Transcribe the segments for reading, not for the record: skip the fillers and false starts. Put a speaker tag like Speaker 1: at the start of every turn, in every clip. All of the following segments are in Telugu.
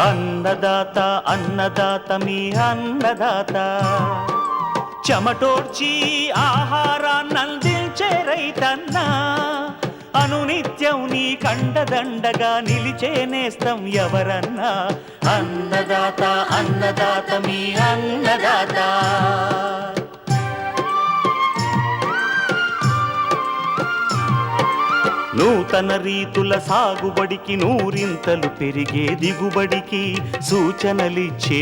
Speaker 1: అన్నదాత అన్నదాత మీ అన్నదాత చెమటోడ్చి ఆహారాన్నందించే రైతన్న అనునిత్యం నీ కండదండగా నిలిచే నేస్తం ఎవరన్నా అన్నదాత అన్నదాత మీ అన్నదాత. నూతన రీతుల సాగుబడికి నూరింతలు పెరిగే దిగుబడికి సూచనలిచ్చే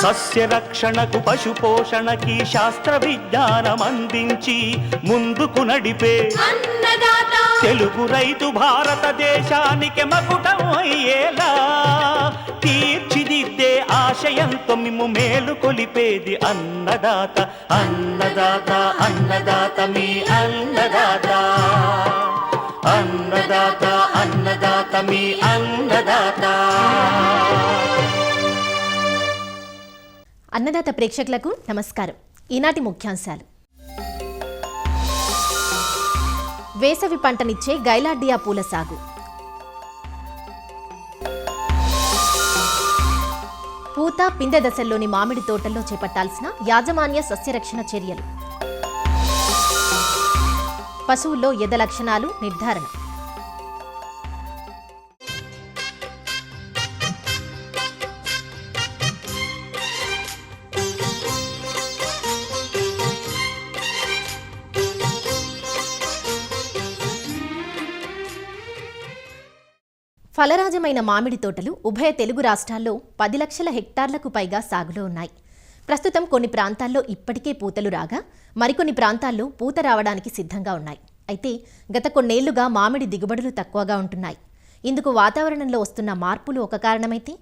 Speaker 1: సస్య రక్షణకు పశు పోషణకి శాస్త్ర విజ్ఞానం అందించి ముందుకు నడిపే తెలుగు రైతు భారతదేశానికి మకుటం అయ్యేలా తీర్చిదిద్దే ఆశయంతో మిమ్ము మేలు కొలిపేది అన్నదాత అన్నదాత అన్నదాత మీ అన్నదాత అన్నదాత అన్నదాత మీ అన్నదాత.
Speaker 2: అన్నదాత ప్రేక్షకులకు నమస్కారం. ఈనాటి ముఖ్యాంశాలు: వేసవి పంటనిచ్చే గైలార్డియా పూల సాగు, పూత పిందె దశల్లోని మామిడి తోటల్లో చేపట్టాల్సిన యాజమాన్య సస్యరక్షణ చర్యలు, పశువుల్లో ఎద లక్షణాలు నిర్ధారణ, ఫలరాజమైన మామిడి తోటలు ఉభయ తెలుగు రాష్ట్రాల్లో 10 లక్షల హెక్టార్లకు పైగా సాగులో ఉన్నాయి. ప్రస్తుతం కొన్ని ప్రాంతాల్లో ఇప్పటికే పూతలు రాగా మరికొన్ని ప్రాంతాల్లో పూత రావడానికి సిద్ధంగా ఉన్నాయి. అయితే గత కొన్నేళ్లుగా మామిడి దిగుబడులు తక్కువగా ఉంటున్నాయి. ఇందుకు వాతావరణంలో వస్తున్న మార్పులు ఒక కారణమైతే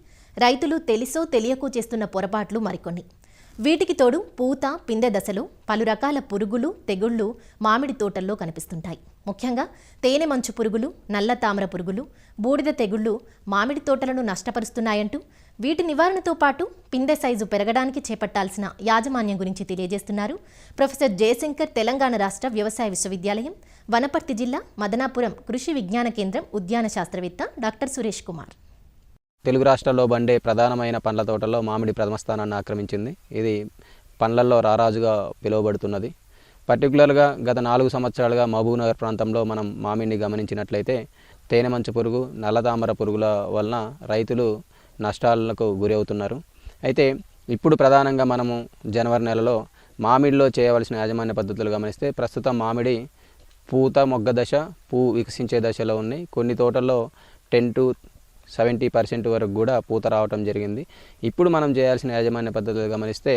Speaker 2: రైతులు తెలిసో తెలియకో చేస్తున్న పొరపాట్లు మరికొన్ని. వీటికి తోడు పూత పిందె దశలో పలు రకాల పురుగులు తెగుళ్లు మామిడి తోటల్లో కనిపిస్తుంటాయి. ముఖ్యంగా తేనె మంచు పురుగులు, నల్ల తామర పురుగులు, బూడిద తెగుళ్లు మామిడి తోటలను నష్టపరుస్తున్నాయంటూ వీటి నివారణతో పాటు పిందె సైజు పెరగడానికి చేపట్టాల్సిన యాజమాన్యం గురించి తెలియజేస్తున్నారు ప్రొఫెసర్ జయశంకర్, తెలంగాణ రాష్ట్ర వ్యవసాయ విశ్వవిద్యాలయం, వనపర్తి జిల్లా మదనాపురం కృషి విజ్ఞాన కేంద్రం ఉద్యాన శాస్త్రవేత్త డాక్టర్ సురేష్ కుమార్.
Speaker 3: తెలుగు రాష్ట్రాల్లో బండే ప్రధానమైన పండ్ల తోటల్లో మామిడి ప్రథమ స్థానాన్ని ఆక్రమించింది. ఇది పండ్లల్లో రారాజుగా పిలువబడుతున్నది. పర్టికులర్గా గత 4 సంవత్సరాలుగా మహబూబ్నగర్ ప్రాంతంలో మనం మామిడిని గమనించినట్లయితే తేనె మంచు పురుగు, నల్లతామర పురుగుల వలన రైతులు నష్టాలకు గురి అవుతున్నారు. అయితే ఇప్పుడు ప్రధానంగా మనము జనవరి నెలలో మామిడిలో చేయవలసిన యాజమాన్య పద్ధతులు గమనిస్తే ప్రస్తుతం మామిడి పూత మొగ్గ దశ, పువ్వు వికసించే దశలో ఉన్నాయి. కొన్ని తోటల్లో 10 to 70% వరకు కూడా పూత రావటం జరిగింది. ఇప్పుడు మనం చేయాల్సిన యాజమాన్య పద్ధతులు గమనిస్తే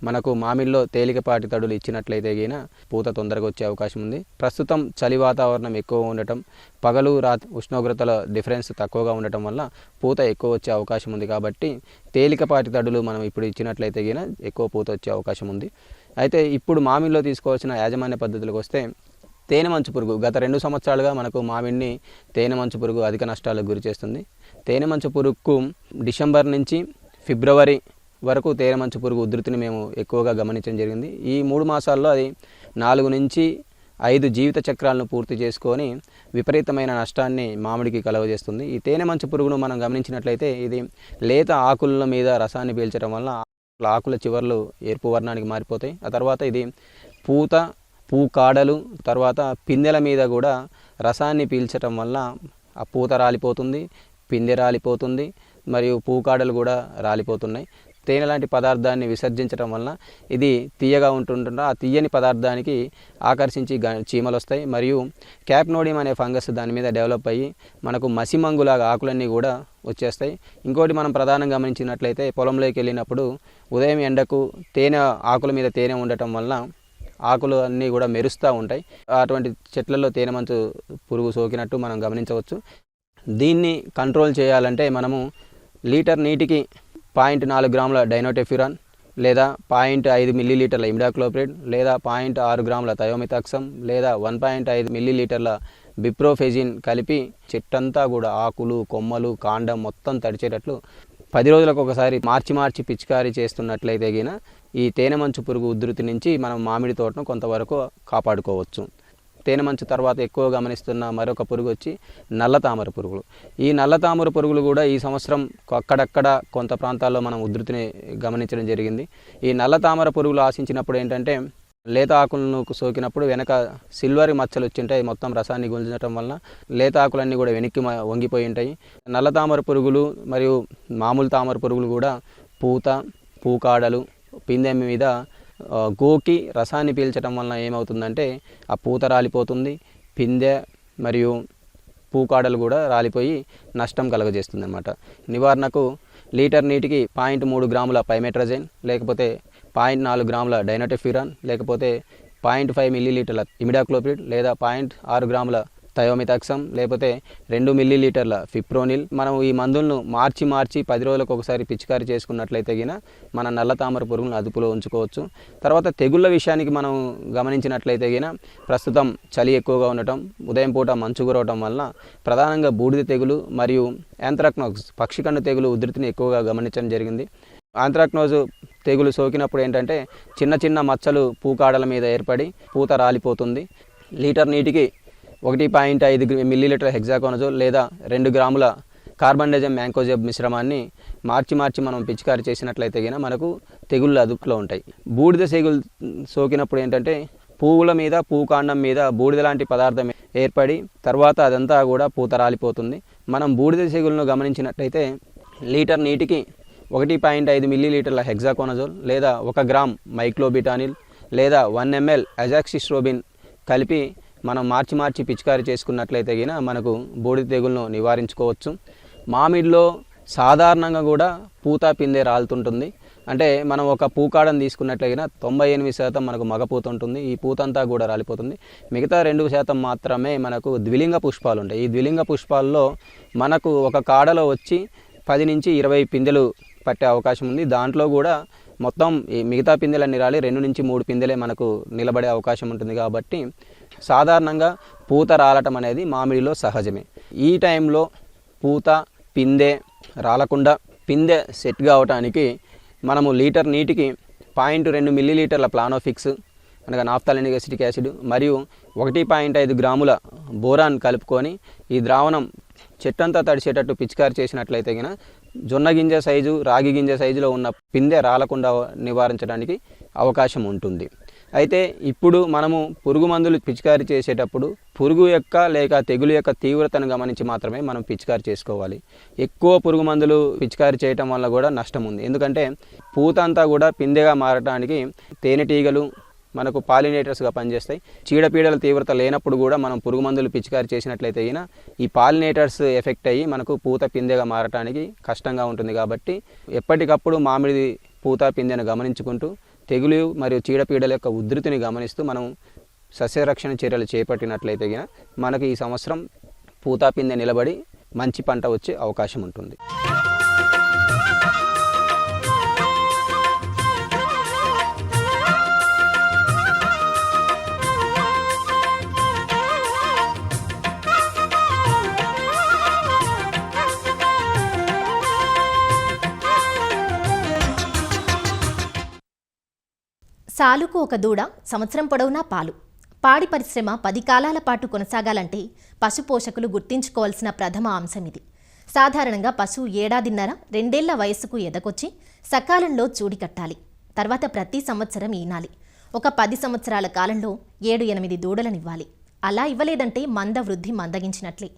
Speaker 3: మనకు మామిడిలో తేలికపాటి తడులు ఇచ్చినట్లయితే గిన పూత తొందరగా వచ్చే అవకాశం ఉంది. ప్రస్తుతం చలి వాతావరణం ఎక్కువ ఉండటం, పగలు ఉష్ణోగ్రతల డిఫరెన్స్ తక్కువగా ఉండటం వల్ల పూత ఎక్కువ వచ్చే అవకాశం ఉంది. కాబట్టి తేలికపాటి తడులు మనం ఇప్పుడు ఇచ్చినట్లయితే గిన ఎక్కువ పూత వచ్చే అవకాశం ఉంది. అయితే ఇప్పుడు మామిడిలో తీసుకోవాల్సిన యాజమాన్య పద్ధతులకు వస్తే తేనె మంచు పురుగు గత 2 సంవత్సరాలుగా మనకు మామిడిని తేనె మంచు పురుగు అధిక నష్టాలకు గురి చేస్తుంది. తేనె మంచు పురుగుకు డిసెంబర్ నుంచి ఫిబ్రవరి వరకు తేనె మంచు పురుగు ఉధృతిని మేము ఎక్కువగా గమనించడం జరిగింది. ఈ 3 మాసాల్లో అది 4 నుంచి 5 జీవిత చక్రాలను పూర్తి చేసుకొని విపరీతమైన నష్టాన్ని మామిడికి కలుగజేస్తుంది. ఈ తేనె మంచు పురుగును మనం గమనించినట్లయితే ఇది లేత ఆకుల మీద రసాన్ని పీల్చడం వల్ల ఆకుల చివర్లు ఎరుపు వర్ణానికి మారిపోతాయి. ఆ తర్వాత ఇది పూ కాడలు తర్వాత పిందెల మీద కూడా రసాన్ని పీల్చడం వల్ల ఆ పూత రాలిపోతుంది, పిందె రాలిపోతుంది, మరియు పూకాడలు కూడా రాలిపోతున్నాయి. తేనె లాంటి పదార్థాన్ని విసర్జించడం వలన ఇది తీయగా ఉంటుంటే ఆ తీయని పదార్థానికి ఆకర్షించి చీమలు వస్తాయి. మరియు క్యాప్నోడియం అనే ఫంగస్ దాని మీద డెవలప్ అయ్యి మనకు మసిమంగులాగా ఆకులన్నీ కూడా వచ్చేస్తాయి. ఇంకోటి మనం ప్రధానంగా గమనించినట్లయితే పొలంలోకి వెళ్ళినప్పుడు ఉదయం ఎండకు తేనె ఆకుల మీద తేనె ఉండటం వలన ఆకులు అన్నీ కూడా మెరుస్తూ ఉంటాయి. అటువంటి చెట్లలో తేనె మంచు పురుగు సోకినట్టు మనం గమనించవచ్చు. దీన్ని కంట్రోల్ చేయాలంటే మనము లీటర్ నీటికి 0.4 గ్రాముల డైనోటెఫ్యూరాన్ లేదా 0.5 మిల్లీలీటర్ల ఇమిడాక్లోప్రిడ్ లేదా 0.6 గ్రాముల థయోమిథాక్సమ్ లేదా 1.5 మిల్లీలీటర్ల బిప్రోఫెజిన్ కలిపి చెట్టంతా కూడా ఆకులు, కొమ్మలు, కాండం మొత్తం తడిచేటట్లు 10 రోజులకు ఒకసారి మార్చి పిచికారీ చేస్తున్నట్లయితే గిన ఈ తేనె మంచు పురుగు ఉధృతి నుంచి మనం మామిడి తోటను కొంతవరకు కాపాడుకోవచ్చు. తేనె మంచు తర్వాత ఎక్కువ గమనిస్తున్న మరొక పురుగు వచ్చి నల్ల తామర పురుగులు. ఈ నల్ల తామర పురుగులు కూడా ఈ సంవత్సరం అక్కడక్కడ కొంత ప్రాంతాల్లో మనం ఉధృతిని గమనించడం జరిగింది. ఈ నల్ల తామర పురుగులు ఆశించినప్పుడు ఏంటంటే లేత ఆకులను సోకినప్పుడు వెనక సిల్వర్ మచ్చలు వచ్చింటాయి. మొత్తం రసాన్ని గుంజడం వలన లేత ఆకులన్నీ కూడా వెనక్కి వంగిపోయి ఉంటాయి. నల్ల తామర పురుగులు మరియు మామూలు తామర పురుగులు కూడా పూత, పూకాడలు, పిందె మీద గోకి రసాన్ని పీల్చడం వలన ఏమవుతుందంటే ఆ పూత రాలిపోతుంది, పిందె మరియు పూకాడలు కూడా రాలిపోయి నష్టం కలుగజేస్తుంది అన్నమాట. నివారణకు లీటర్ నీటికి 0.3 గ్రాముల పైమెట్రజైన్, లేకపోతే 0.4 గ్రాముల డైనోటెఫ్యూరాన్, లేకపోతే 0.5 మిల్లీలీటర్ల ఇమిడాక్లోప్రిడ్, లేదా 0.6 గ్రాముల థయోమిథాక్సమ్, లేకపోతే 2 మిల్లీలీటర్ల ఫిప్రోనిల్. మనం ఈ మందులను మార్చి 10 రోజులకు ఒకసారి పిచికారి చేసుకున్నట్లయితే గిన మన నల్ల తామర పురుగులను అదుపులో ఉంచుకోవచ్చు. తర్వాత తెగుళ్ళ విషయానికి మనం గమనించినట్లయితే గిన ప్రస్తుతం చలి ఎక్కువగా ఉండటం, ఉదయం పూట మంచు కురవటం వలన ప్రధానంగా బూడిద తెగులు మరియు యాంథ్రాక్నోస్ పక్షికన్ను తెగులు ఉధృతిని ఎక్కువగా గమనించడం జరిగింది. యాంథ్రాక్నోజ్ తెగులు సోకినప్పుడు ఏంటంటే చిన్న మచ్చలు పూకాడల మీద ఏర్పడి పూత రాలిపోతుంది. లీటర్ నీటికి 1.5 మిల్లీలీటర్ హెక్సాకోనజోల్ లేదా 2 గ్రాముల కార్బండజమ్ మ్యాంకోజెబ్ మిశ్రమాన్ని మార్చి మనం పిచికారి చేసినట్లయితే గిన మనకు తెగుళ్ళు అదుపులో ఉంటాయి. బూడిద తెగులు సోకినప్పుడు ఏంటంటే పువ్వుల మీద, పూకాండం మీద బూడిద లాంటి పదార్థం ఏర్పడి తర్వాత అదంతా కూడా పూత రాలిపోతుంది. మనం బూడిద తెగులను గమనించినట్లయితే లీటర్ నీటికి 1.5 మిల్లీలీటర్ల హెక్సాకోనజోల్ లేదా 1 గ్రామ్ మైక్లోబిటానిల్ లేదా 1 ml అజాక్సిస్ట్రోబిన్ కలిపి మనం మార్చి పిచికారి చేసుకున్నట్లయితే గిన మనకు బూడిద తెగులను నివారించుకోవచ్చు. మామిడిలో సాధారణంగా కూడా పూత పిందె రాలుతుంటుంది. అంటే మనం ఒక పూకాడను తీసుకున్నట్లయితే 98% మనకు మగ పూత ఉంటుంది. ఈ పూత అంతా కూడా రాలిపోతుంది. మిగతా 2% మాత్రమే మనకు ద్విలింగ పుష్పాలు ఉంటాయి. ఈ ద్విలింగ పుష్పాల్లో మనకు ఒక కాడలో వచ్చి 10 నుంచి 20 పిందెలు పట్టే అవకాశం ఉంది. దాంట్లో కూడా మొత్తం ఈ మిగతా పిందెలన్నీ రాలి 2 నుంచి 3 పిందెలే మనకు నిలబడే అవకాశం ఉంటుంది. కాబట్టి సాధారణంగా పూత రాలటం అనేది మామిడిలో సహజమే. ఈ టైంలో పూత, పిందె రాలకుండా పిందె సెట్ కావడానికి మనము లీటర్ నీటికి 0.2 మిల్లీలీటర్ల ప్లానోఫిక్స్ అనగా నాఫ్థాలినిక్ అసిటిక్ యాసిడ్ మరియు 1.5 గ్రాముల బోరాన్ కలుపుకొని ఈ ద్రావణం చెట్టంతా తడిచేటట్టు పిచికారి చేసినట్లయితే గిన జొన్న గింజ సైజు, రాగి గింజ సైజులో ఉన్న పిందె రాలకుండా నివారించడానికి అవకాశం ఉంటుంది. అయితే ఇప్పుడు మనము పురుగు మందులు పిచికారి చేసేటప్పుడు పురుగు యొక్క లేక తెగులు యొక్క తీవ్రతను గమనించి మాత్రమే మనం పిచికారి చేసుకోవాలి. ఎక్కువ పురుగు మందులు పిచికారి చేయటం వల్ల కూడా నష్టం ఉంది. ఎందుకంటే పూత అంతా కూడా పిందెగా మారటానికి తేనెటీగలు మనకు పాలినేటర్స్గా పనిచేస్తాయి. చీడపీడల తీవ్రత లేనప్పుడు కూడా మనం పురుగు మందులు పిచికారి చేసినట్లయితే అయినా ఈ పాలినేటర్స్ ఎఫెక్ట్ అయ్యి మనకు పూత పిందెగా మారటానికి కష్టంగా ఉంటుంది. కాబట్టి ఎప్పటికప్పుడు మామిడి పూత పిందెను గమనించుకుంటూ తెగులు మరియు చీడపీడల యొక్క ఉధృతిని గమనిస్తూ మనం సస్యరక్షణ చర్యలు చేపట్టినట్లయితే మనకు ఈ సంవత్సరం పూత పిందె నిలబడి మంచి పంట వచ్చే అవకాశం ఉంటుంది.
Speaker 2: సాలుకు ఒక దూడ, సంవత్సరం పొడవునా పాలు. పాడి పరిశ్రమ 10 కాలాల పాటు కొనసాగాలంటే పశు పోషకులు గుర్తించుకోవాల్సిన ప్రథమ అంశం ఇది. సాధారణంగా పశువు 1.5-2 ఏళ్ల వయస్సుకు ఎదకొచ్చి సకాలంలో చూడి కట్టాలి. తర్వాత ప్రతి సంవత్సరం ఈనాలి. ఒక 10 సంవత్సరాల కాలంలో 7-8 దూడలనివ్వాలి. అలా ఇవ్వలేదంటే మంద వృద్ధి మందగించినట్లే.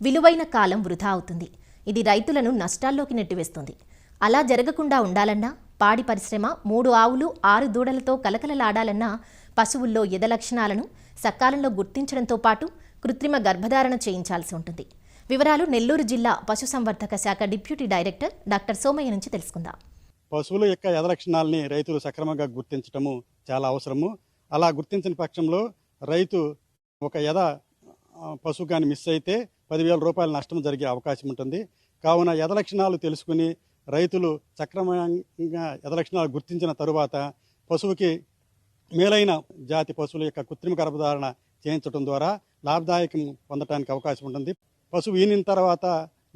Speaker 2: విలువైన కాలం వృధా అవుతుంది. ఇది రైతులను నష్టాల్లోకి నెట్టివేస్తుంది. అలా జరగకుండా ఉండాలన్నా, పాడి పరిశ్రమ 3 ఆవులు 6 దూడలతో కలకలలాడాలన్నా పశువుల్లో ఎద లక్షణాలను సకాలంలో గుర్తించడంతో పాటు కృత్రిమ గర్భధారణ చేయించాల్సి ఉంటుంది. వివరాలు నెల్లూరు జిల్లా పశుసంవర్ధక శాఖ డిప్యూటీ డైరెక్టర్ డాక్టర్ సోమయ్య నుంచి తెలుసుకుందాం.
Speaker 4: పశువుల యొక్క ఎద లక్షణాలని రైతులు సక్రమంగా గుర్తించడము చాలా అవసరము. అలా గుర్తించిన పక్షంలో రైతు ఒక ఎద పశువు కానీ మిస్ అయితే 10,000 రూపాయల నష్టం జరిగే అవకాశం ఉంటుంది. కావున ఎద లక్షణాలు తెలుసుకుని రైతులు సక్రమంగా ఎద లక్షణాలు గుర్తించిన తరువాత పశువుకి మేలైన జాతి పశువుల యొక్క కృత్రిమ గర్భధారణ చేయించడం ద్వారా లాభదాయకం పొందడానికి అవకాశం ఉంటుంది. పశువు ఈనిన తర్వాత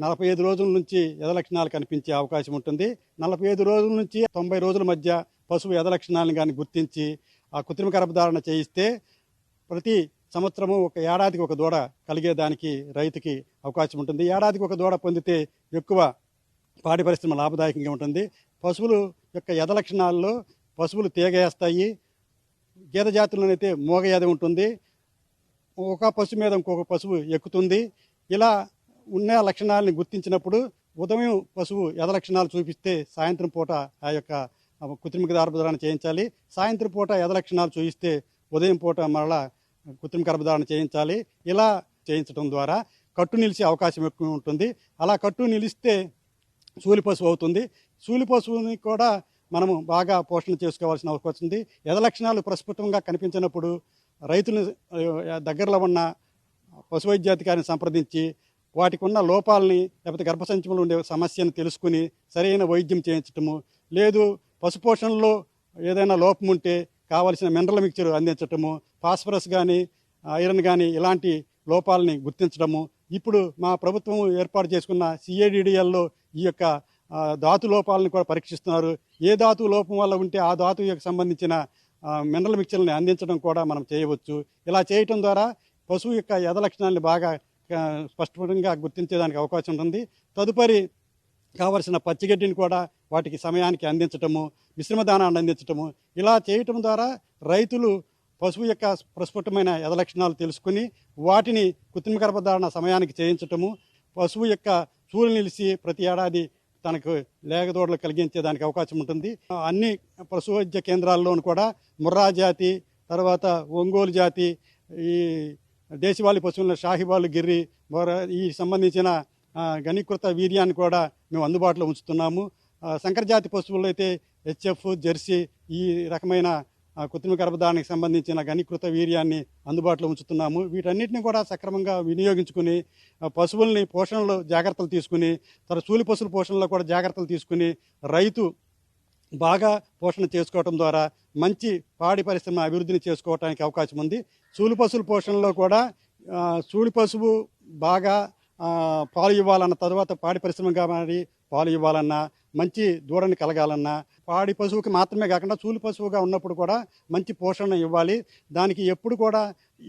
Speaker 4: 45 రోజుల నుంచి ఎద లక్షణాలు కనిపించే అవకాశం ఉంటుంది. 45 రోజుల నుంచి 90 రోజుల మధ్య పశువు ఎద లక్షణాలను కానీ గుర్తించి ఆ కృత్రిమ గర్భధారణ చేయిస్తే ప్రతి సంవత్సరము ఒక ఏడాదికి ఒక దూడ కలిగేదానికి రైతుకి అవకాశం ఉంటుంది. ఏడాదికి ఒక దూడ పొందితే ఎక్కువ పాడి పరిశ్రమ లాభదాయకంగా ఉంటుంది. పశువులు యొక్క ఎద లక్షణాల్లో పశువులు తీగేస్తాయి. గేదె జాతుల్లోనైతే మోగ ఎద ఉంటుంది. ఒక పశువు మీద ఇంకొక పశువు ఎక్కుతుంది. ఇలా ఉన్న లక్షణాలని గుర్తించినప్పుడు ఉదయం పశువు ఎద లక్షణాలు చూపిస్తే సాయంత్రం పూట ఆ యొక్క కృత్రిమ గర్భధారణ చేయించాలి. సాయంత్రం పూట ఎద లక్షణాలు చూపిస్తే ఉదయం పూట మరలా కృత్రిమ గర్భధారణ చేయించాలి. ఇలా చేయించడం ద్వారా కట్టు నిలిచే అవకాశం ఎక్కువ ఉంటుంది. అలా కట్టు నిలిస్తే సూలి పశువు అవుతుంది. సూలి పశువుని కూడా మనము బాగా పోషణ చేసుకోవాల్సిన అవకాశం ఉంది. ఎద లక్షణాలు ప్రస్ఫుటంగా కనిపించినప్పుడు రైతులు దగ్గరలో ఉన్న పశు వైద్యాధికారిని సంప్రదించి వాటికి ఉన్న లోపాలని లేకపోతే గర్భసంచిలో ఉండే సమస్యను తెలుసుకుని సరైన వైద్యం చేయించటము, లేదు పశుపోషణలో ఏదైనా లోపం ఉంటే కావలసిన మినరల్ మిక్చర్ అందించటము, ఫాస్ఫరస్ కానీ ఐరన్ కానీ ఇలాంటి లోపాలని గుర్తించడము. ఇప్పుడు మా ప్రభుత్వం ఏర్పాటు చేసుకున్న CADDLలో ఈ యొక్క ధాతు లోపాలను కూడా పరీక్షిస్తున్నారు. ఏ ధాతు లోపం వల్ల ఉంటే ఆ ధాతువుకి సంబంధించిన మినరల్ మిక్చర్ని అందించడం కూడా మనం చేయవచ్చు. ఇలా చేయటం ద్వారా పశువు యొక్క ఎద లక్షణాలను బాగా స్పష్టంగా గుర్తించేదానికి అవకాశం ఉంటుంది. తదుపరి కావలసిన పచ్చిగడ్డిని కూడా వాటికి సమయానికి అందించటము, మిశ్రమ దానాన్ని అందించటము. ఇలా చేయటం ద్వారా రైతులు పశువు యొక్క ప్రస్ఫుటమైన ఎద లక్షణాలు తెలుసుకుని వాటిని కృత్రిమ గర్భధారణ సమయానికి చేయించటము, పశువు యొక్క చూలు నిలిచి ప్రతి ఏడాది తనకు లేగదోడలు కలిగించేదానికి అవకాశం ఉంటుంది. అన్ని పశు వైద్య కేంద్రాల్లోనూ కూడా ముర్రా జాతి, తర్వాత ఒంగోలు జాతి, ఈ దేశవాళీ పశువుల షాహివాలు, గిర్రి, ఈ సంబంధించిన ఘనీకృత వీర్యాన్ని కూడా మేము అందుబాటులో ఉంచుతున్నాము. సంకరజాతి పశువుల్లో అయితే HF, జెర్సీ ఈ రకమైన కృత్రిమ గర్భధారణకు సంబంధించిన ఘనీకృత వీర్యాన్ని అందుబాటులో ఉంచుతున్నాము. వీటన్నిటిని కూడా సక్రమంగా వినియోగించుకుని పశువుల్ని పోషణలో జాగ్రత్తలు తీసుకుని తర్వాత సూలి పశువుల పోషణలో కూడా జాగ్రత్తలు తీసుకుని రైతు బాగా పోషణ చేసుకోవటం ద్వారా మంచి పాడి పరిశ్రమ అభివృద్ధిని చేసుకోవడానికి అవకాశం ఉంది. సూలి పశువుల పోషణలో కూడా సూలి పశువు బాగా పాలు ఇవ్వాలన్న, తర్వాత పాడి పరిశ్రమగా మారి పాలు ఇవ్వాలన్నా, మంచి దూడని కలగాలన్నా పాడి పశువుకి మాత్రమే కాకుండా సూలి పశువుగా ఉన్నప్పుడు కూడా మంచి పోషణ ఇవ్వాలి. దానికి ఎప్పుడు కూడా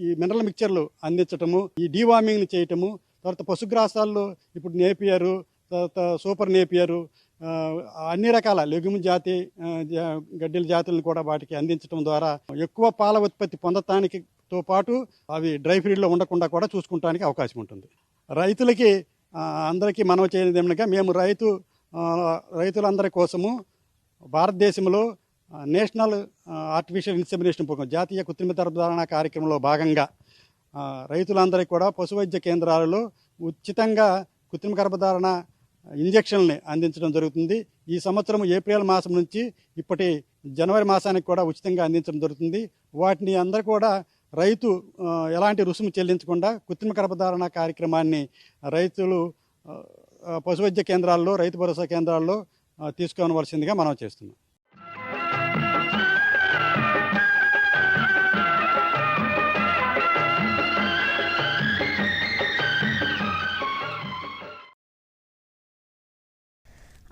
Speaker 4: ఈ మినరల్ మిక్చర్లు అందించటము, ఈ డీవార్మింగ్ని చేయటము, తర్వాత పశుగ్రాసాల్లో ఇప్పుడు నేపియరు, తర్వాత సూపర్ నేపియరు, అన్ని రకాల లెగుము జాతి గడ్డెల జాతులను కూడా వాటికి అందించడం ద్వారా ఎక్కువ పాల ఉత్పత్తి పొందటానికితో పాటు అవి డ్రై ఫీడ్లో ఉండకుండా కూడా చూసుకుంటానికి అవకాశం ఉంటుంది. రైతులకి అందరికీ మనవి చేయనిది ఏమనగా, మేము రైతులందరి కోసము భారతదేశంలో నేషనల్ ఆర్టిఫిషియల్ ఇన్సెమినేషన్ ప్రోగ్రాం, జాతీయ కృత్రిమ గర్భధారణ కార్యక్రమంలో భాగంగా రైతులందరికీ కూడా పశు వైద్య కేంద్రాలలో ఉచితంగా కృత్రిమ గర్భధారణ ఇంజెక్షన్లని అందించడం జరుగుతుంది. ఈ సంవత్సరం ఏప్రిల్ మాసం నుంచి ఇప్పటి జనవరి మాసానికి కూడా ఉచితంగా అందించడం జరుగుతుంది. వాటిని అందరూ కూడా రైతు ఎలాంటి రుసుము చెల్లించకుండా కృత్రిమ గర్భధారణ కార్యక్రమాన్ని రైతులు పశు వైద్య కేంద్రాల్లో, రైతు భరోసా కేంద్రాల్లో తీసుకోవలసిందిగా మనం చేస్తున్నాం.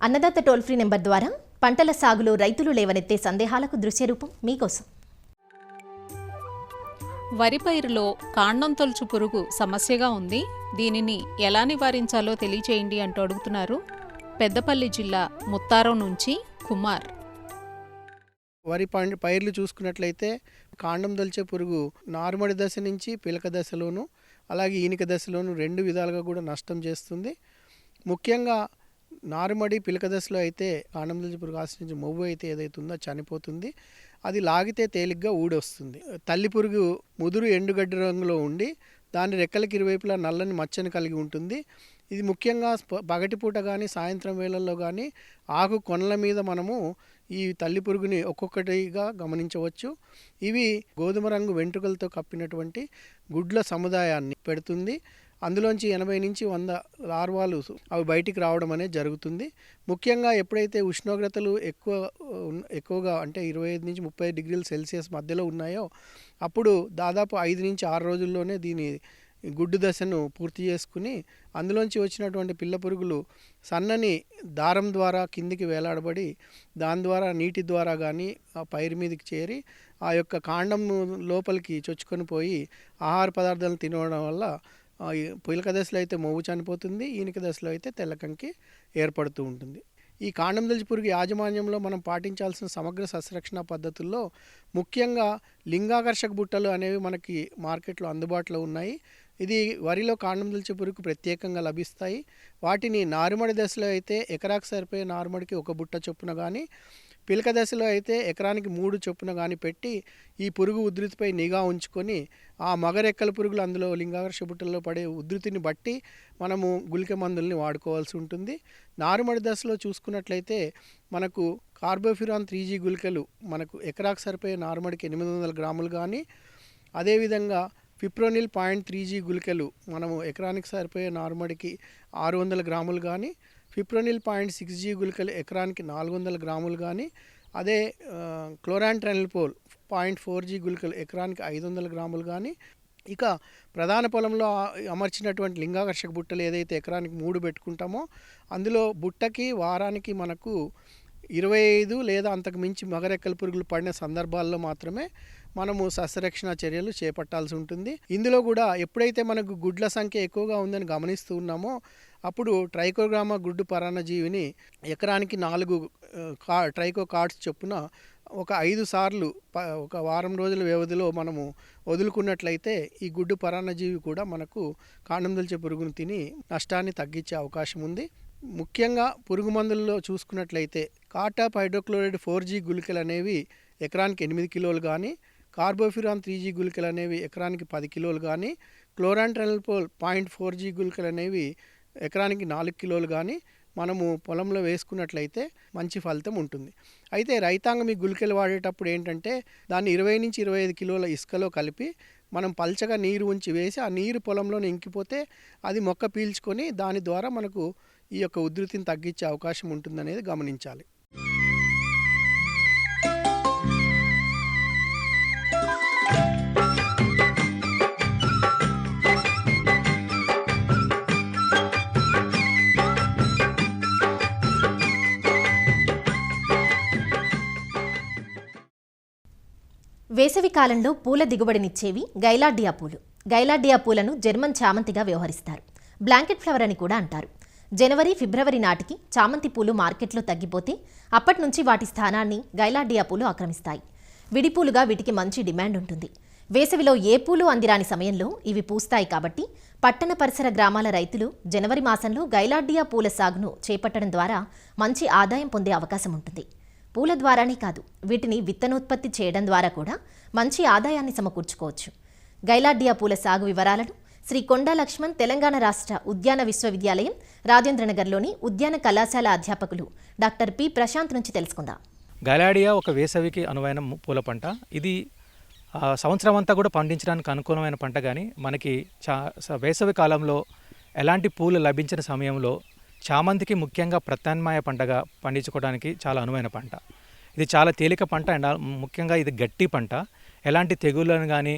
Speaker 2: అన్నదాత టోల్ ఫ్రీ నెంబర్ ద్వారా పంటల సాగులో రైతులు లేవనెత్తే సందేహాలకు దృశ్య రూపం మీకోసం.
Speaker 5: వరి పైరులో కాండం తొలుచు పురుగు సమస్యగా ఉంది. దీనిని ఎలా నివారించాలో తెలియచేయండి అంటూ అడుగుతున్నారు పెద్దపల్లి జిల్లా ముత్తారం నుంచి కుమార్.
Speaker 6: వరి పైర్లు చూసుకున్నట్లయితే కాండం దొల్చే పురుగు నారుమడి దశ నుంచి పిలక దశలోను, అలాగే ఈనిక దశలోను 2 విధాలుగా కూడా నష్టం చేస్తుంది. ముఖ్యంగా నారుమడి పిలక దశలో అయితే కాండం దొల్చే పురుగు ఆశ్రయించి మొవ్వు అయితే ఏదైతే ఉందో చనిపోతుంది. అది లాగితే తేలిగ్గా ఊడొస్తుంది. తల్లి పురుగు ముదురు ఎండుగడ్డి రంగులో ఉండి దాని రెక్కలకి ఇరువైపులా నల్లని మచ్చని కలిగి ఉంటుంది. ఇది ముఖ్యంగా పగటిపూట కానీ సాయంత్రం వేళల్లో కానీ ఆకు కొనల మీద మనము ఈ తల్లి పురుగుని ఒక్కొక్కటిగా గమనించవచ్చు. ఇవి గోధుమ రంగు వెంట్రుకలతో కప్పినటువంటి గుడ్ల సముదాయాన్ని పెడుతుంది. అందులోంచి 80 నుంచి 100 లార్వాలు అవి బయటికి రావడం అనేది జరుగుతుంది. ముఖ్యంగా ఎప్పుడైతే ఉష్ణోగ్రతలు ఎక్కువగా అంటే 25 నుంచి 30 డిగ్రీల సెల్సియస్ మధ్యలో ఉన్నాయో అప్పుడు దాదాపు 5 నుంచి 6 రోజుల్లోనే దీని గుడ్డు దశను పూర్తి చేసుకుని అందులోంచి వచ్చినటువంటి పిల్ల పురుగులు సన్నని దారం ద్వారా కిందికి వేలాడబడి దాని ద్వారా నీటి ద్వారా కానీ ఆ పైరు మీదకి చేరి ఆ యొక్క కాండం లోపలికి చొచ్చుకొని పోయి ఆహార పదార్థాలను తినడం వల్ల ఈ పిలక దశలో అయితే మొవ్వు చనిపోతుంది, ఈనిక దశలో అయితే తెల్లకంకి ఏర్పడుతూ ఉంటుంది. ఈ కాండం తొలచు పురుగు యాజమాన్యంలో మనం పాటించాల్సిన సమగ్ర సస్యరక్షణ పద్ధతుల్లో ముఖ్యంగా లింగాకర్షక బుట్టలు అనేవి మనకి మార్కెట్లో అందుబాటులో ఉన్నాయి. ఇది వరిలో కాండం తొలచు పురుగుకు ప్రత్యేకంగా లభిస్తాయి. వాటిని నారుమడి దశలో అయితే ఎకరాకు సరిపోయే నారుమడికి ఒక బుట్ట చొప్పున కానీ, పిలక దశలో అయితే ఎకరానికి 3 చొప్పున కానీ పెట్టి ఈ పురుగు ఉధృతిపై నిఘా ఉంచుకొని ఆ మగరెక్కల పురుగులు అందులో లింగాకర్షక బుట్టల్లో పడే ఉధృతిని బట్టి మనము గుళిక మందుల్ని వాడుకోవాల్సి ఉంటుంది. నారుమడి దశలో చూసుకున్నట్లయితే మనకు కార్బోఫ్యూరాన్ 3G గుళికలు మనకు ఎకరాకు సరిపోయే నారుమడికి 800 గ్రాములు కానీ, అదేవిధంగా ఫిప్రోనిల్ 0.3G గుళికలు మనము ఎకరానికి సరిపోయే నారుమడికి 600 గ్రాములు కానీ, ఫిప్రోనిల్ 0.6G గుళికలు ఎకరానికి 400 గ్రాములు కానీ, అదే క్లోరాంట్రెనిల్పోల్ 0.4G గుళికలు ఎకరానికి 500 గ్రాములు కానీ, ఇక ప్రధాన పొలంలో అమర్చినటువంటి లింగాకర్షక బుట్టలు ఏదైతే ఎకరానికి 3 పెట్టుకుంటామో అందులో బుట్టకి వారానికి మనకు 25 లేదా అంతకు మించి మగరెక్కల పురుగులు పడిన సందర్భాల్లో మాత్రమే మనము సస్యరక్షణ చర్యలు చేపట్టాల్సి ఉంటుంది. ఇందులో కూడా ఎప్పుడైతే మనకు గుడ్ల సంఖ్య ఎక్కువగా ఉందని గమనిస్తూ ఉన్నామో అప్పుడు ట్రైకోగ్రామా గుడ్డు పరాన్నజీవిని ఎకరానికి 4 ట్రైకో కార్డ్స్ చొప్పున ఒక 5 సార్లు ఒక వారం రోజుల వ్యవధిలో మనము వదులుకున్నట్లయితే ఈ గుడ్డు పరాన్నజీవి కూడా మనకు కాండం తొలచు పురుగును తిని నష్టాన్ని తగ్గించే అవకాశం ఉంది. ముఖ్యంగా పురుగు మందుల్లో చూసుకున్నట్లయితే కార్టాప్ హైడ్రోక్లోరైడ్ 4G గుళికలు అనేవి ఎకరానికి 8 కిలోలు కానీ, కార్బోఫ్యూరాన్ 3G గుళికలు అనేవి ఎకరానికి 10 కిలోలు కానీ, క్లోరాంట్రెనిల్పోల్ 0.4G గుళికలు అనేవి ఎకరానికి 4 కిలోలు కానీ మనము పొలంలో వేసుకున్నట్లయితే మంచి ఫలితం ఉంటుంది. అయితే రైతాంగం ఈ గుళికలు వాడేటప్పుడు ఏంటంటే దాన్ని 20 నుంచి 25 కిలోల ఇసుకలో కలిపి మనం పల్చగా నీరు ఉంచి వేసి ఆ నీరు పొలంలోనే ఇంకిపోతే అది మొక్క పీల్చుకొని దాని ద్వారా మనకు ఈ యొక్క ఉధృతిని తగ్గించే అవకాశం ఉంటుందనేది గమనించాలి.
Speaker 2: వేసవి కాలంలో పూల దిగుబడినిచ్చేవి గైలార్డియా పూలు. గైలార్డియా పూలను జర్మన్ చామంతిగా వ్యవహరిస్తారు. బ్లాంకెట్ ఫ్లవర్ అని కూడా అంటారు. జనవరి, ఫిబ్రవరి నాటికి చామంతి పూలు మార్కెట్లో తగ్గిపోతే అప్పటి నుంచి వాటి స్థానాన్ని గైలార్డియా పూలు ఆక్రమిస్తాయి. విడిపూలుగా వీటికి మంచి డిమాండ్ ఉంటుంది. వేసవిలో ఏ పూలు అందిరాని సమయంలో ఇవి పూస్తాయి కాబట్టి పట్టణ పరిసర గ్రామాల రైతులు జనవరి మాసంలో గైలార్డియా పూల సాగును చేపట్టడం ద్వారా మంచి ఆదాయం పొందే అవకాశం ఉంటుంది. పూల ద్వారానే కాదు, వీటిని విత్తనోత్పత్తి చేయడం ద్వారా కూడా మంచి ఆదాయాన్ని సమకూర్చుకోవచ్చు. గైలార్డియా పూల సాగు వివరాలను శ్రీ కొండా లక్ష్మణ్ తెలంగాణ రాష్ట్ర ఉద్యాన విశ్వవిద్యాలయం రాజేంద్రనగర్లోని ఉద్యాన కళాశాల అధ్యాపకులు డాక్టర్ పి ప్రశాంత్ నుంచి తెలుసుకుందాం.
Speaker 7: గైలార్డియా ఒక వేసవికి అనువైన పూల పంట. ఇది సంవత్సరం అంతా కూడా పండించడానికి అనుకూలమైన పంట. కానీ మనకి వేసవి కాలంలో ఎలాంటి పూలు లభించిన సమయంలో చామంతికి ముఖ్యంగా ప్రత్యామ్నాయ పంటగా పండించుకోవడానికి చాలా అనువైన పంట. ఇది చాలా తేలిక పంట అండ్ ముఖ్యంగా ఇది గట్టి పంట. ఎలాంటి తెగుళ్ళను కానీ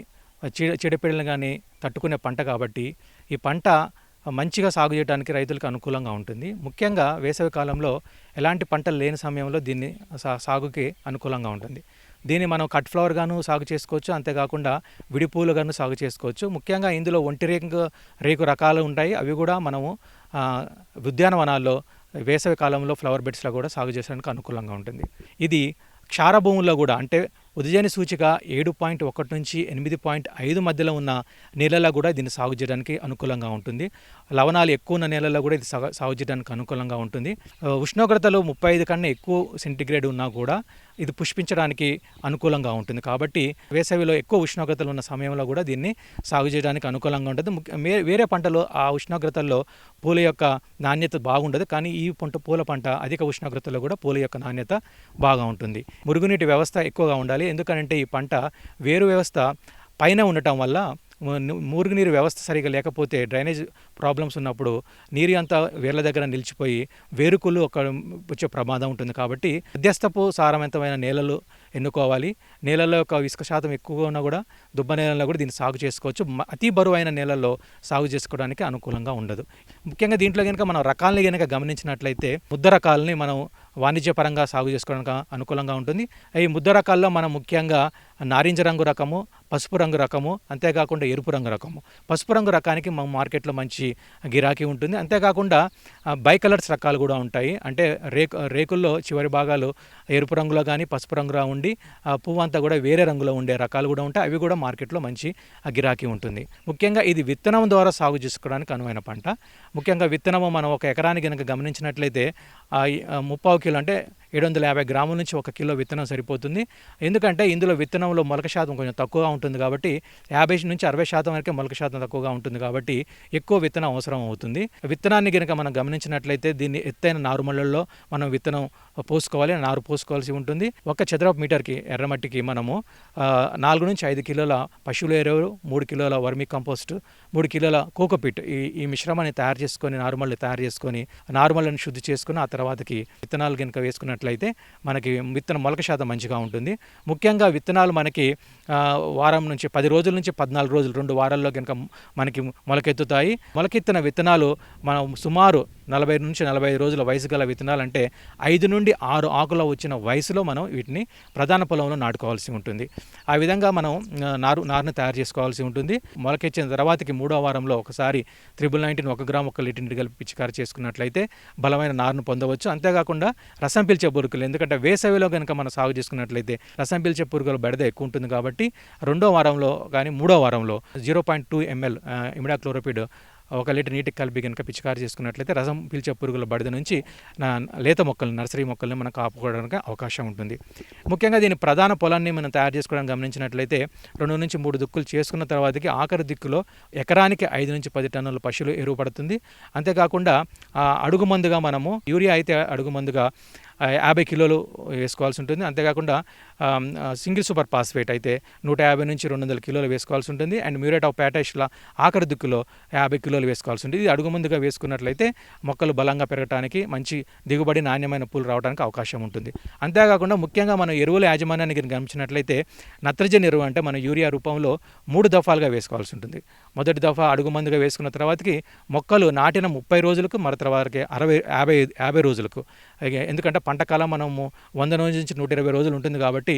Speaker 7: చీడపీడలను కానీ తట్టుకునే పంట కాబట్టి ఈ పంట మంచిగా సాగు చేయడానికి రైతులకు అనుకూలంగా ఉంటుంది. ముఖ్యంగా వేసవి కాలంలో ఎలాంటి పంటలు లేని సమయంలో దీన్ని సాగుకి అనుకూలంగా ఉంటుంది. దీన్ని మనం కట్ ఫ్లవర్ గాను సాగు చేసుకోవచ్చు, అంతేకాకుండా విడిపూలుగాను సాగు చేసుకోవచ్చు. ముఖ్యంగా ఇందులో ఒంటి రేకు రకాలు ఉంటాయి. అవి కూడా మనము ఉద్యానవనాల్లో వేసవి కాలంలో ఫ్లవర్ బెడ్స్లో కూడా సాగు చేసేందుకు అనుకూలంగా ఉంటుంది. ఇది క్షార భూముల్లో కూడా అంటే ఉదజని సూచిక 7.1 నుంచి 8.5 మధ్యలో ఉన్న నేలల్లో కూడా దీన్ని సాగు చేయడానికి అనుకూలంగా ఉంటుంది. లవణాలు ఎక్కువ ఉన్న నేలల్లో కూడా ఇది సాగు చేయడానికి అనుకూలంగా ఉంటుంది. ఉష్ణోగ్రతలు 35 కన్నా ఎక్కువ సెంటీగ్రేడ్ ఉన్నా కూడా ఇది పుష్పించడానికి అనుకూలంగా ఉంటుంది. కాబట్టి వేసవిలో ఎక్కువ ఉష్ణోగ్రతలు ఉన్న సమయంలో కూడా దీన్ని సాగు చేయడానికి అనుకూలంగా ఉంటుంది. వేరే పంటలు ఆ ఉష్ణోగ్రతల్లో పూల యొక్క నాణ్యత బాగుండదు, కానీ ఈ పూల పంట అధిక ఉష్ణోగ్రతలో కూడా పూల యొక్క నాణ్యత బాగా ఉంటుంది. మురుగునీటి వ్యవస్థ ఎక్కువగా ఉండాలి. ఎందుకంటే ఈ పంట వేరు వ్యవస్థ పైన ఉండటం వల్ల మురుగునీరు వ్యవస్థ సరిగా లేకపోతే డ్రైనేజ్ ప్రాబ్లమ్స్ ఉన్నప్పుడు నీరు అంతా వేర్ల దగ్గర నిలిచిపోయి వేరుకులు వచ్చే ప్రమాదం ఉంటుంది. కాబట్టి మధ్యస్థపు సారవంతమైన నేలలు ఎన్నుకోవాలి. నేలల్లో యొక్క ఇసుక శాతం ఎక్కువగా ఉన్నా కూడా దుబ్బ నేలల్లో కూడా దీన్ని సాగు చేసుకోవచ్చు. అతి బరువైన నేలల్లో సాగు చేసుకోవడానికి అనుకూలంగా ఉండదు. ముఖ్యంగా దీంట్లో కనుక మనం రకాలని కనుక గమనించినట్లయితే ముద్ద రకాలని మనం వాణిజ్యపరంగా సాగు చేసుకోవడానికి అనుకూలంగా ఉంటుంది. ఈ ముద్ద రకాల్లో మనం ముఖ్యంగా నారింజ రంగు రకము, పసుపు రంగు రకము, అంతేకాకుండా ఎరుపు రంగు రకము. పసుపు రంగు రకానికి మా మార్కెట్లో మంచి గిరాకీ ఉంటుంది. అంతేకాకుండా బై కలర్స్ రకాలు కూడా ఉంటాయి. అంటే రేకుల్లో చివరి భాగాలు ఎరుపు రంగులో కానీ పసుపు రంగులో ఉండి పువ్వు అంతా కూడా వేరే రంగులో ఉండే రకాలు కూడా ఉంటాయి. అవి కూడా మార్కెట్లో మంచి గిరాకీ ఉంటుంది. ముఖ్యంగా ఇది విత్తనం ద్వారా సాగు చేసుకోవడానికి అనువైన పంట. ముఖ్యంగా విత్తనము మనం ఒక ఎకరానికి కనుక గమనించినట్లయితే 30 కిలో అంటే 750 గ్రాముల నుంచి 1 కిలో విత్తనం సరిపోతుంది. ఎందుకంటే ఇందులో విత్తనంలో మొలక శాతం కొంచెం తక్కువగా ఉంటుంది కాబట్టి 50 నుంచి 60% వరకే మొలక శాతం తక్కువగా ఉంటుంది కాబట్టి ఎక్కువ విత్తనం అవసరం అవుతుంది. విత్తనాన్ని కనుక మనం గమనించినట్లయితే దీన్ని ఎత్తైన నారుమళ్ళల్లో మనం విత్తనం పోసుకోవాలి, నారు పోసుకోవాల్సి ఉంటుంది. 1 చదరపు మీటర్కి ఎర్రమట్టికి మనము 4 నుంచి 5 కిలోల పశువుల ఎరువు, 3 కిలోల వర్మీ కంపోస్ట్, 3 కిలోల కోకోపిట్ ఈ మిశ్రమాన్ని తయారు చేసుకొని నారుమళ్ళు తయారు చేసుకొని నారుమళ్ళని శుద్ధి చేసుకుని ఆ తర్వాతకి విత్తనాలు కనుక వేసుకున్నట్లయితే మనకి విత్తనం మొలక శాతం మంచిగా ఉంటుంది. ముఖ్యంగా విత్తనాలు మనకి వారం నుంచి 10 రోజుల నుంచి 14 రోజులు 2 వారాల్లో కనుక మనకి మొలకెత్తుతాయి. మొలకెత్తిన విత్తనాలు మనం సుమారు 40 నుంచి 45 రోజుల వయసు గల విత్తనాలు అంటే 5 నుండి 6 ఆకులు వచ్చిన వయసులో మనం వీటిని ప్రధాన పొలంలో నాటుకోవాల్సి ఉంటుంది. ఆ విధంగా మనం నారుని తయారు చేసుకోవాల్సి ఉంటుంది. మొలకెచ్చిన తర్వాతకి 3వ వారంలో ఒకసారి 19 1 గ్రాము 1 లీటర్ నీటి కలిపి పిచికారి చేసుకున్నట్లయితే బలమైన నారును పొందవచ్చు. అంతేకాకుండా రసం పీల్చే పురుగులు, ఎందుకంటే వేసవిలో కనుక మనం సాగు చేసుకున్నట్లయితే రసం పీల్చే పురుగుల బెడద ఎక్కువ ఉంటుంది కాబట్టి 2వ వారంలో కానీ 3వ వారంలో 0.2 ml ఇమిడాక్లోరోపిడ్ 1 లీటర్ నీటికి కలిపి కనుక పిచికారి చేసుకున్నట్లయితే రసం పీల్చే పురుగుల బడిద నుంచి లేత మొక్కలు, నర్సరీ మొక్కల్ని మనం కాపాడుకోవడానికి అవకాశం ఉంటుంది. ముఖ్యంగా దీని ప్రధాన పొలాన్ని మనం తయారు చేసుకోవడానికి గమనించినట్లయితే 2 నుంచి 3 దుక్కులు చేసుకున్న తర్వాతకి ఆఖరి దిక్కులో ఎకరానికి 5 నుంచి 10 టన్నుల పశువులు ఎరువు పడుతుంది. అంతేకాకుండా అడుగు మందుగా మనము యూరియా అయితే అడుగు మందుగా 50 కిలోలు వేసుకోవాల్సి ఉంటుంది. అంతేకాకుండా సింగిల్ సూపర్ ఫాస్ఫేట్ అయితే 150 నుంచి 200 కిలోలు వేసుకోవాల్సి ఉంటుంది. అండ్ మ్యూరేట్ ఆఫ్ పొటాష్ల ఆఖరి దిక్కులో 50 కిలోలు వేసుకోవాల్సి ఉంటుంది. ఇది అడుగు ముందుగా వేసుకున్నట్లయితే మొక్కలు బలంగా పెరగడానికి, మంచి దిగుబడి, నాణ్యమైన పూలు రావడానికి అవకాశం ఉంటుంది. అంతేకాకుండా ముఖ్యంగా మనం ఎరువుల యాజమాన్యాన్ని గమనించినట్లయితే నత్రజని ఎరువు అంటే మన యూరియా రూపంలో 3 దఫాలుగా వేసుకోవాల్సి ఉంటుంది. మొదటి దఫా అడుగు మందుగా వేసుకున్న తర్వాతకి మొక్కలు నాటిన 30 రోజులకు, మర తర్వాతకి 50 రోజులకు. ఎందుకంటే పంటకాలం మనము 100 రోజుల నుంచి 120 రోజులు ఉంటుంది కాబట్టి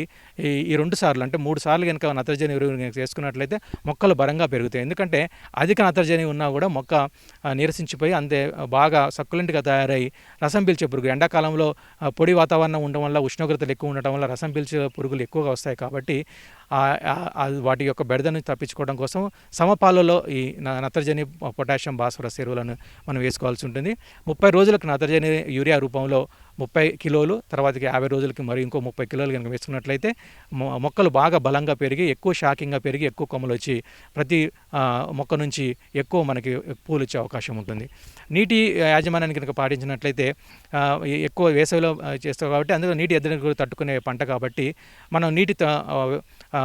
Speaker 7: ఈ 2 సార్లు అంటే 3 సార్లు కనుక నత్రజని ఎరువు వేసుకున్నట్లయితే మొక్కలు బలంగా పెరుగుతాయి. ఎందుకంటే అధిక నత్రజని ఉన్నా కూడా మొక్క నీరసించిపోయి అంతే బాగా సక్కులెంట్గా తయారై రసం పీల్చే పురుగు, ఎండాకాలంలో పొడి వాతావరణం ఉండడం వల్ల, ఉష్ణోగ్రతలు ఎక్కువ ఉండటం వల్ల రసం పీల్చే పురుగులు ఎక్కువగా వస్తాయి కాబట్టి వాటి యొక్క బెడద నుంచి తప్పించుకోవడం కోసం సమపాలలో ఈ నత్రజని, పొటాషియం, భాస్వరస్ ఎరువులను మనం వేసుకోవాల్సి ఉంటుంది. 30 రోజులకు నత్రజని యూరియా రూపంలో 30 కిలోలు, తర్వాతకి 50 రోజులకి మరి ఇంకో 30 కిలోలు కనుక వేసుకున్నట్లయితే మొక్కలు బాగా బలంగా పెరిగి, ఎక్కువ షాకింగ్గా పెరిగి, ఎక్కువ కొమ్మలు వచ్చి ప్రతి మొక్క నుంచి ఎక్కువ మనకి పూలు వచ్చే అవకాశం ఉంటుంది. నీటి యాజమాన్యాన్ని కనుక పాటించినట్లయితే ఎక్కువ వేసవిలో చేస్తాం కాబట్టి అందులో నీటి ఎద్దడిని కూడా తట్టుకునే పంట కాబట్టి మనం నీటి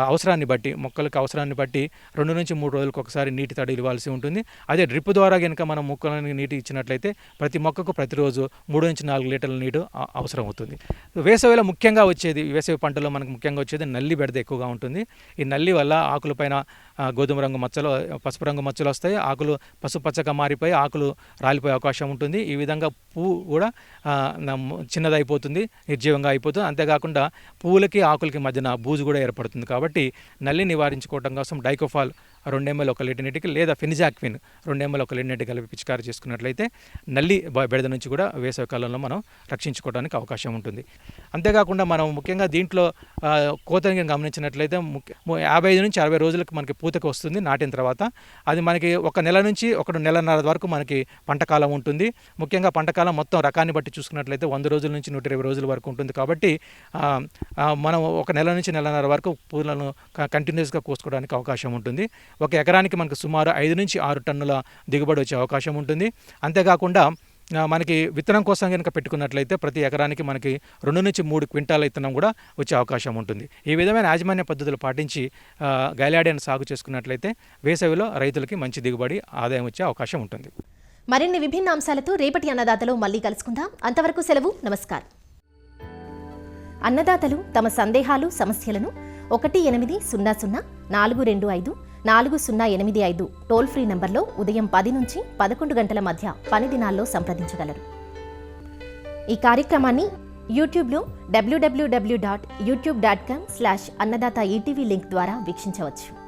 Speaker 7: అవసరాన్ని బట్టి, మొక్కలకు అవసరాన్ని బట్టి 2 నుంచి 3 రోజులకు ఒకసారి నీటి తడి ఇవ్వాల్సి ఉంటుంది. అదే డ్రిప్ ద్వారా కనుక మనం మొక్కలకు నీటి ఇచ్చినట్లయితే ప్రతి మొక్కకు ప్రతిరోజు 3 నుంచి 4 లీటర్ల నీరు అవసరం అవుతుంది. వేసవిలో ముఖ్యంగా వచ్చేది, వేసవి పంటలో మనకు ముఖ్యంగా వచ్చేది నల్లి బెడద ఎక్కువగా ఉంటుంది. ఈ నల్లి వల్ల ఆకులపైన గోధుమ రంగు మచ్చలు, పసుపు రంగు మచ్చలు వస్తాయి. ఆకులు పసుపచ్చగా మారిపోయి ఆకులు రాలిపోయే అవకాశం ఉంటుంది. ఈ విధంగా పువ్వు కూడా చిన్నదైపోతుంది, నిర్జీవంగా అయిపోతుంది. అంతేకాకుండా పువ్వులకి ఆకులకి మధ్యన బూజు కూడా ఏర్పడుతుంది. కాబట్టి నల్లి నివారించుకోవడం కోసం డైకోఫాల్ 2 ml 1 లీటర్ నీటికి, లేదా ఫెనిజాక్విన్ 2 ml 1 లీటర్ నీటికి కలిపి పిచికారి చేసుకున్నట్లయితే నల్లి బెడద నుంచి కూడా వేసవి కాలంలో మనం రక్షించుకోవడానికి అవకాశం ఉంటుంది. అంతేకాకుండా మనం ముఖ్యంగా దీంట్లో కోతని గమనించినట్లయితే 55 నుంచి 60 రోజులకు మనకి పూతకు వస్తుంది నాటిన తర్వాత. అది మనకి 1 నెల నుంచి 1 నెలన్నర వరకు మనకి పంటకాలం ఉంటుంది. ముఖ్యంగా పంటకాలం మొత్తం రకాన్ని బట్టి చూసుకున్నట్లయితే 100 రోజుల నుంచి 120 రోజుల వరకు ఉంటుంది. కాబట్టి మనం 1 నెల నుంచి నెలన్నర వరకు పూలను కంటిన్యూస్గా కోసుకోవడానికి అవకాశం ఉంటుంది. 1 ఎకరానికి మనకు సుమారు 5 నుంచి 6 టన్నుల దిగుబడి వచ్చే అవకాశం ఉంటుంది. అంతేకాకుండా మనకి విత్తనం కోసం కనుక పెట్టుకున్నట్లయితే ప్రతి ఎకరానికి మనకి 2 నుంచి 3 క్వింటాల విత్తనం కూడా వచ్చే అవకాశం ఉంటుంది. ఈ విధమైన యాజమాన్య పద్ధతులు పాటించి గైలాడియాన్ని సాగు చేసుకున్నట్లయితే వేసవిలో రైతులకి మంచి దిగుబడి, ఆదాయం వచ్చే అవకాశం ఉంటుంది.
Speaker 2: మరిన్ని విభిన్న అంశాలతో రేపటి అన్నదాతలో మళ్ళీ కలుసుకుందాం. అంతవరకు సెలవు, నమస్కారం. అన్నదాతలు తమ సందేహాలు, సమస్యలను 1800-425-4085 టోల్ ఫ్రీ నంబర్లో ఉదయం 10 నుంచి 11 గంటల మధ్య పని దినాల్లో సంప్రదించగలరు. ఈ కార్యక్రమాన్ని యూట్యూబ్లో www.youtube.com/అన్నదాత ఈటీవీ లింక్ ద్వారా వీక్షించవచ్చు.